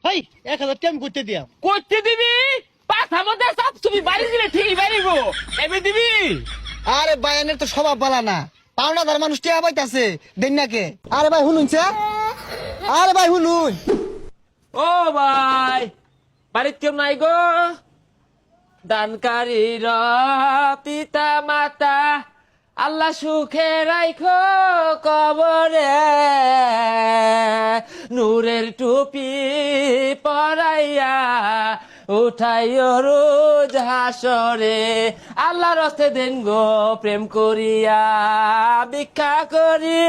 ভাই 1000 টাকা আমি করতে দিয়াম। করতে দিবি পাঁচা মধ্যে সব তুমি বাড়ি দিলে ঠিকই বাড়িব এমনি দিবি। আরে বায়ানের তো স্বভাব বালা না, পাওনাদার মানুষ টিয়া পাইতাছে দেন নাকে। আরে ভাই শুনুনছে, আরে ভাই শুনুন। ও ভাই বাড়িতে কেউ নাই গো? দানকারীর পিতা মাতা আল্লাহ সুখে রাইখো কবরে, নূরের টুপি পরাইয়া উঠাইও রোজ হাসরে, আল্লাহ রস্তে দেন গো প্রেম করিয়া ভিক্ষা করি।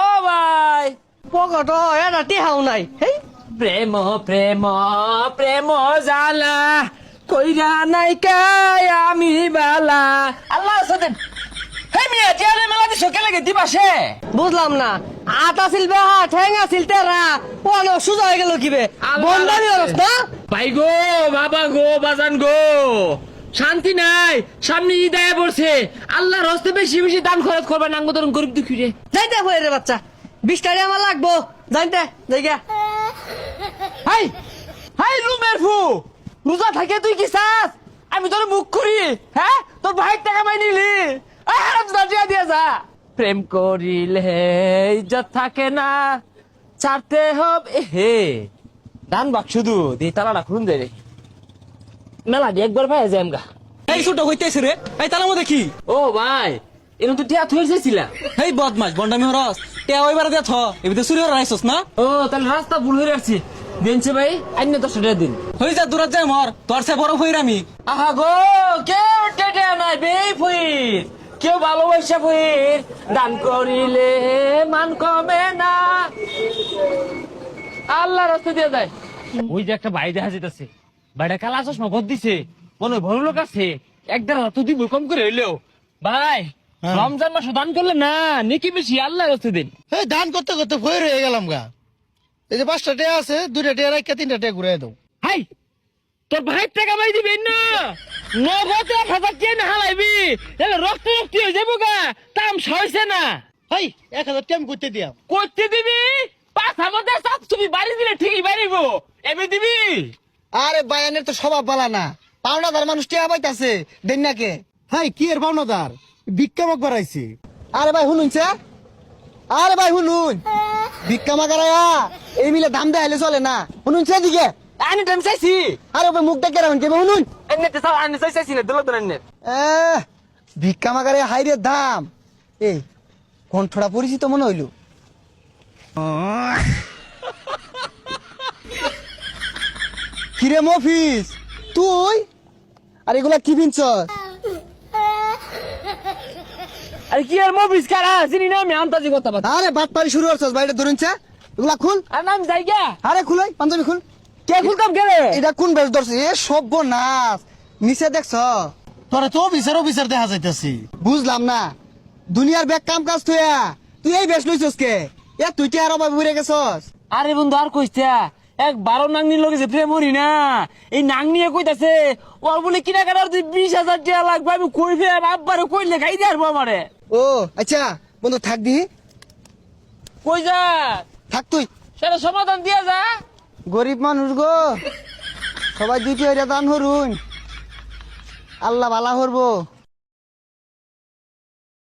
ও ভাই পকেট এটা টেহাও নাই। হেই প্রেম প্রেম প্রেম জালা কইরা নাই কাই আমি বালা, আল্লাহ সাথে হে মিয়া জিয়ালে মেলা দিছো কে লাগে দিবাসে। বুঝলাম না, আটা ছিল বেহা ঠেঙ্গা ছিল তেরা ওনো সুজা হয়ে গেল কিবে বন্দানি হরস না। ভাই গো বাবা গো বাজান গো শান্তি নাই, সামনে ঈদ আয়া পড়ছে, আল্লাহর হস্তে বেশি বেশি দান খরচ করবা নাঙ্গ তরুণ গরিব দুঃখী রে। যাইতে হয়ে রে বাচ্চা 20 টাকা আমার লাগবো জানতে জায়গা। হাই হাই রুমের ফু রোজা থাকে তুই কি চাস আমি তোর মুখ করি? হ্যাঁ তোর ভাইয়ের টাকা মাই নিলি দিয়া যা। প্রেম করিলে ইজ্জত থাকে না, ছাড়তে হবে হে দান বাক শুধু দিয়ে তালাটা খুলুন দে রে মেলা দিয়ে একবার ভাই যাই আমগা। এই ছোট হইতেছে রে, এই তার মধ্যে কি? ও ভাই এরকম তো টিয়া থুয়ে চাইছিলাম। এই বদমাস বন্ডামি হরস টেয়া ওইবার দে থ এবিতে চুরি হর রাইছস না? ও তাহলে রাস্তা ভুল হয়ে আসছি দিনছে ভাই আইন 10 টাকা দিন। হই যা দূরত যাই মর, তোর সে বড় হইর আমি। আহা গো কেউ টেটে নাই বেই ফুইর, কেউ ভালোবাসা ফুইর, দান করিলে মান কমে না, আল্লাহ রাস্তা দিয়ে যায়। ওই যে একটা ভাই দেখা যেতেছে, ভাইটা কালা চশমা ভর দিছে, মনে হয় বড় লোক আছে, একদার হাত দিব কম করে হইলেও। ভাই রমজান মাসে দান করলে না নেকি বেশি, আল্লাহ রাস্তা দিন। এই দান করতে করতে ভয় রয়ে গেলাম গা। এই যে 5টা টাকা আছে 2টা টাকা রাখা 3টা টাকা ঘুরাই দাও। হাই তোর ভাইয়ের টাকা পাই দিবেন না, নগদ 1000 টাকা না হালাইবি তাহলে রক্ত রক্ত হয়ে যাবো গা, দাম সইছে না। ভাই 1000 টাকা আমি করতে দিয়াম। করতে দিবি পাঁচা মধ্যে সব তুমি বাড়ি দিলে ঠিকই বাড়িব এমনি দিবি। আরে বায়ানের তো স্বভাব বালা না, পাওনাদার মানুষ টিয়া পাইতাছে দেন নাকে। ভাই কি এর পাওনাদার ভিক্ষা মাগ বাড়াইছি। আরে ভাই শুনুনছে, আরে ভাই শুনুন। ভিক্ষা মাগারায়া এই মিলে দাম দেখাইলে চলে না, শুনুনছে দিকে। আনি টাইম চাইছি আরে ভাই মুখ দেখে রাখুন কেবে শুনুন। এনে তো সব আনি চাইছি না দিল তো এনে। ভিক্ষা মাগারে হাইরে দাম। এই কণ্ঠটা পরিচিত মনে হইল। কিরে মফিস তুই? আর এগুলা কি কিনছস? আরে কি আর মফিস কারা চিনি না আমি আন্তাজি কথা বল। আরে বাট পারি শুরু করছস, বাইরে ধরুনছে এগুলা খুল। আর নাম জায়গা আরে খুলাই পাঞ্জাবি খুল। কে খুলতাম কে রে? এটা কোন বেশ ধরছে? এ সর্বনাশ, নিচে দেখছ? তোরা তো অফিসার দেখা যাইতেছি। বুঝলাম না, দুনিয়ার ব্যাগ কাম কাজ তুই এই বেশ লইছস কে? তুই কি আর অভাবে বুড়ে গেছস? আরে বন্ধু আর কইছা এক 12 নাংনির লগে যে প্রেম হরি না, এই নাং নিয়ে কইতাছে ওর বলে কিনা কাটার 20,000 টাকা লাগবে, আমি কই ফের আব্বারে কইলে খাই দিয়ে আসবো আমারে। ও আচ্ছা বন্ধু থাক দি, কই যা থাক তুই। সেটা সমাধান দিয়া যা। গরিব মানুষ গো, সবাই দুইটি হইরা দান হরুন, আল্লাহ বালা করবো।